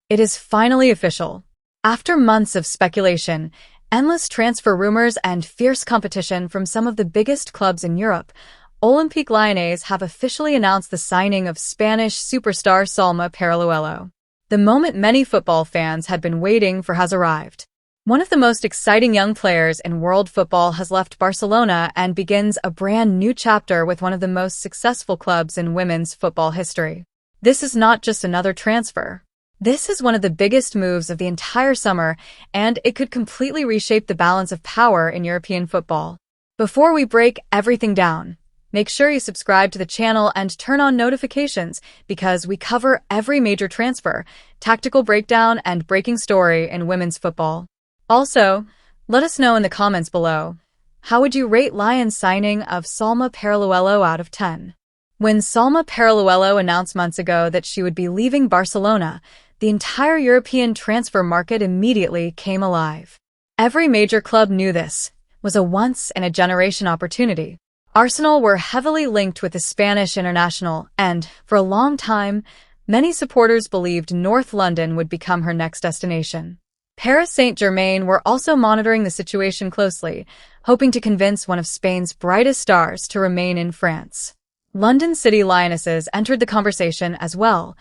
It is finally official. After months of speculation, endless transfer rumors, and fierce competition from some of the biggest clubs in Europe, Olympique Lyonnais have officially announced the signing of Spanish superstar 𝗖𝗢𝗣𝗬𝗠𝗡𝗥. The moment many football fans had been waiting for has arrived. One of the most exciting young players in world football has left Barcelona and begins a brand new chapter with one of the most successful clubs in women's football history. This is not just another transfer. This is one of the biggest moves of the entire summer, and it could completely reshape the balance of power in European football. Before we break everything down, make sure you subscribe to the channel and turn on notifications because we cover every major transfer, tactical breakdown, and breaking story in women's football. Also, let us know in the comments below, how would you rate Lyon's signing of 𝗖𝗢𝗣𝗬𝗠𝗡𝗥 out of 10? When 𝗖𝗢𝗣𝗬𝗠𝗡𝗥 announced months ago that she would be leaving Barcelona, the entire European transfer market immediately came alive. Every major club knew this was a once-in-a-generation opportunity. Arsenal were heavily linked with the Spanish international, and, for a long time, many supporters believed North London would become her next destination. Paris Saint-Germain were also monitoring the situation closely, hoping to convince one of Spain's brightest stars to remain in France. London City Lionesses entered the conversation as well,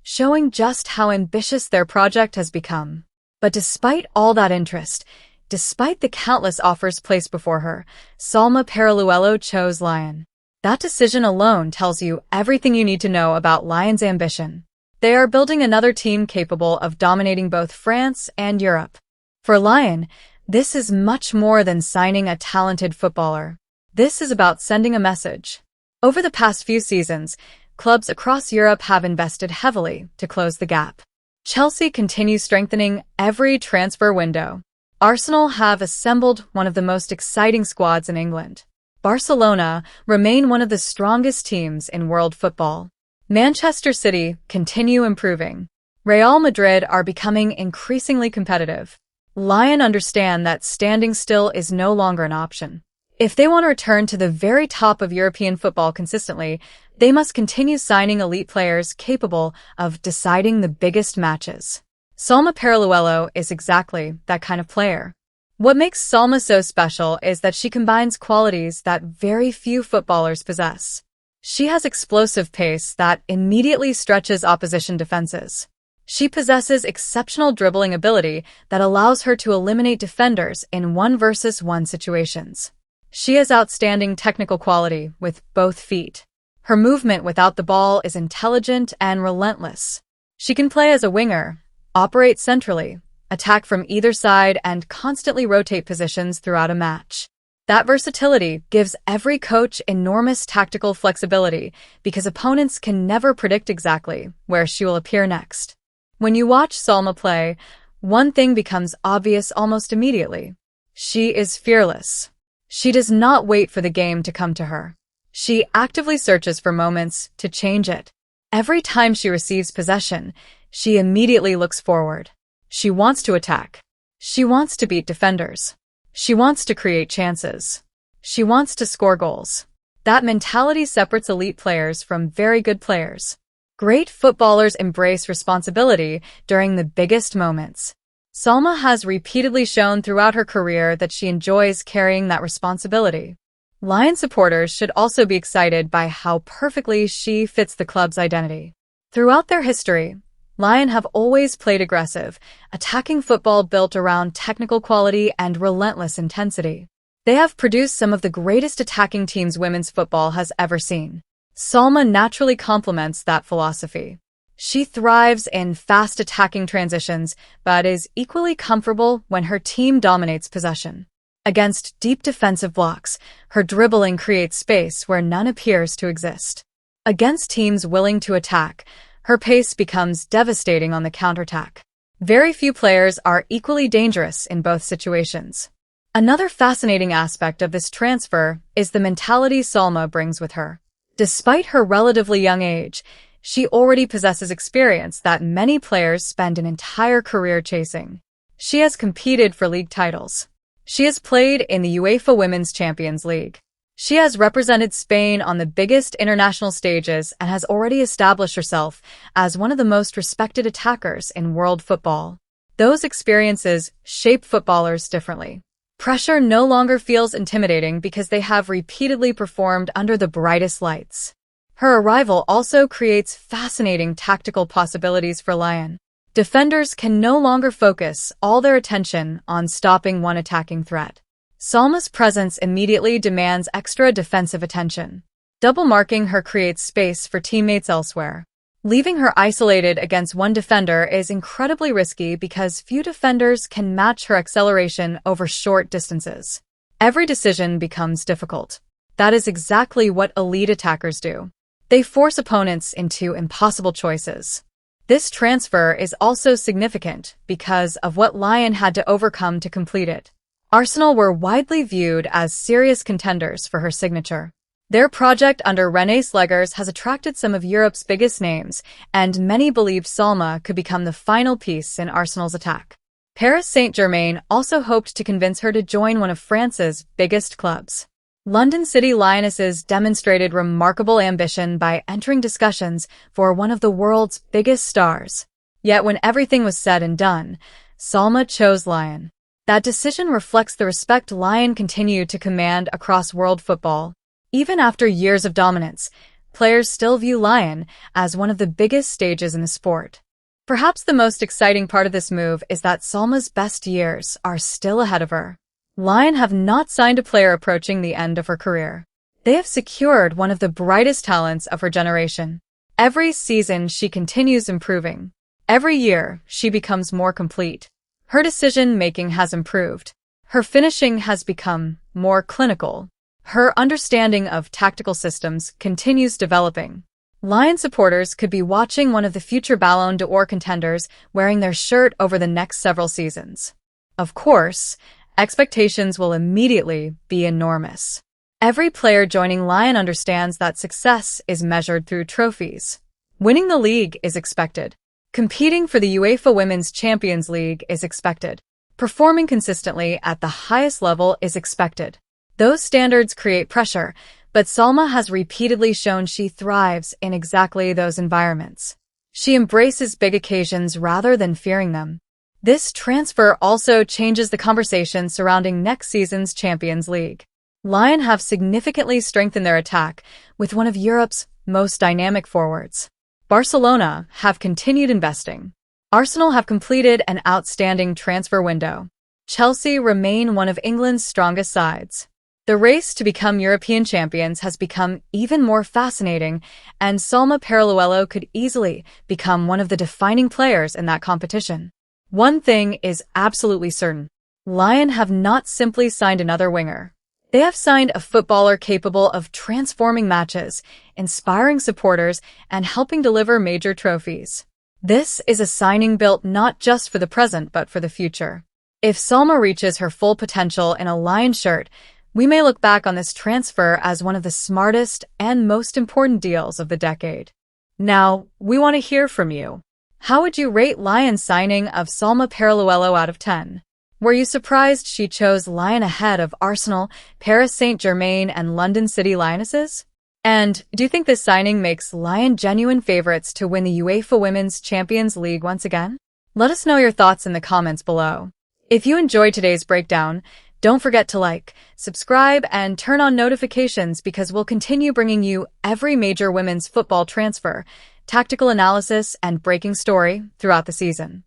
showing just how ambitious their project has become. But despite all that interest, despite the countless offers placed before her, 𝗖𝗢𝗣𝗬𝗠𝗡𝗥 chose Lyon. That decision alone tells you everything you need to know about Lyon's ambition. They are building another team capable of dominating both France and Europe. For Lyon, this is much more than signing a talented footballer. This is about sending a message. Over the past few seasons, clubs across Europe have invested heavily to close the gap. Chelsea continues strengthening every transfer window. Arsenal have assembled one of the most exciting squads in England. Barcelona remain one of the strongest teams in world football. Manchester City continue improving. Real Madrid are becoming increasingly competitive. Lyon understand that standing still is no longer an option. If they want to return to the very top of European football consistently, they must continue signing elite players capable of deciding the biggest matches. 𝗖𝗢𝗣𝗬𝗠𝗡𝗥 is exactly that kind of player. What makes 𝗖𝗢 so special is that she combines qualities that very few footballers possess. She has explosive pace that immediately stretches opposition defenses. She possesses exceptional dribbling ability that allows her to eliminate defenders in 1-versus-1 situations. She has outstanding technical quality with both feet. Her movement without the ball is intelligent and relentless. She can play as a winger, operate centrally, attack from either side, and constantly rotate positions throughout a match. That versatility gives every coach enormous tactical flexibility because opponents can never predict exactly where she will appear next. When you watch 𝗖𝗢 play, one thing becomes obvious almost immediately. She is fearless. She does not wait for the game to come to her. She actively searches for moments to change it. Every time she receives possession, she immediately looks forward. She wants to attack. She wants to beat defenders. She wants to create chances. She wants to score goals. That mentality separates elite players from very good players. Great footballers embrace responsibility during the biggest moments. 𝗖𝗢 has repeatedly shown throughout her career that she enjoys carrying that responsibility. Lyon supporters should also be excited by how perfectly she fits the club's identity. Throughout their history, Lyon have always played aggressive, attacking football built around technical quality and relentless intensity. They have produced some of the greatest attacking teams women's football has ever seen. 𝗖𝗢 naturally complements that philosophy. She thrives in fast attacking transitions, but is equally comfortable when her team dominates possession. Against deep defensive blocks, her dribbling creates space where none appears to exist. Against teams willing to attack, her pace becomes devastating on the counterattack. Very few players are equally dangerous in both situations. Another fascinating aspect of this transfer is the mentality 𝗖𝗢 brings with her. Despite her relatively young age, she already possesses experience that many players spend an entire career chasing. She has competed for league titles. She has played in the UEFA Women's Champions League. She has represented Spain on the biggest international stages and has already established herself as one of the most respected attackers in world football. Those experiences shape footballers differently. Pressure no longer feels intimidating because they have repeatedly performed under the brightest lights. Her arrival also creates fascinating tactical possibilities for Lyon. Defenders can no longer focus all their attention on stopping one attacking threat. 𝗖𝗢𝗣𝗬𝗥𝗚𝗏𝗧 presence immediately demands extra defensive attention. Double marking her creates space for teammates elsewhere. Leaving her isolated against one defender is incredibly risky because few defenders can match her acceleration over short distances. Every decision becomes difficult. That is exactly what elite attackers do. They force opponents into impossible choices. This transfer is also significant because of what Lyon had to overcome to complete it. Arsenal were widely viewed as serious contenders for her signature. Their project under 𝗗𝗚𝗏𝗧 has attracted some of Europe's biggest names, and many believed 𝗖𝗢𝗣𝗧 could become the final piece in Arsenal's attack. Paris Saint-Germain also hoped to convince her to join one of France's biggest clubs. London City Lionesses demonstrated remarkable ambition by entering discussions for one of the world's biggest stars. Yet when everything was said and done, 𝗖𝗢𝗪𝗏 chose Lyon. That decision reflects the respect Lyon continued to command across world football. Even after years of dominance, players still view Lyon as one of the biggest stages in the sport. Perhaps the most exciting part of this move is that 𝗖𝗢𝗪𝗏's best years are still ahead of her. Lyon have not signed a player approaching the end of her career. They have secured one of the brightest talents of her generation. Every season she continues improving. Every year she becomes more complete. Her decision-making has improved. Her finishing has become more clinical. Her understanding of tactical systems continues developing. Lyon supporters could be watching one of the future Ballon d'Or contenders wearing their shirt over the next several seasons. Of course, expectations will immediately be enormous. Every player joining Lyon understands that success is measured through trophies. Winning the league is expected. Competing for the UEFA Women's Champions League is expected. Performing consistently at the highest level is expected. Those standards create pressure, but 𝗖𝗢𝗪𝗏 has repeatedly shown she thrives in exactly those environments. She embraces big occasions rather than fearing them. This transfer also changes the conversation surrounding next season's Champions League. Lyon have significantly strengthened their attack with one of Europe's most dynamic forwards. Barcelona have continued investing. Arsenal have completed an outstanding transfer window. Chelsea remain one of England's strongest sides. The race to become European champions has become even more fascinating, and 𝗖𝗢𝗪𝗏𝗧 could easily become one of the defining players in that competition. One thing is absolutely certain. Lyon have not simply signed another winger. They have signed a footballer capable of transforming matches, inspiring supporters, and helping deliver major trophies. This is a signing built not just for the present but for the future. If 𝗖𝗢𝗪𝗏𝗧 reaches her full potential in a Lyon shirt, we may look back on this transfer as one of the smartest and most important deals of the decade. Now, we want to hear from you. How would you rate Lyon's signing of 𝗖𝗢𝗪𝗏𝗧 out of 10? Were you surprised she chose Lyon ahead of Arsenal, Paris Saint-Germain, and London City Lionesses? And do you think this signing makes Lyon genuine favorites to win the UEFA Women's Champions League once again? Let us know your thoughts in the comments below. If you enjoyed today's breakdown, don't forget to like, subscribe, and turn on notifications because we'll continue bringing you every major women's football transfer, tactical analysis, and breaking story throughout the season.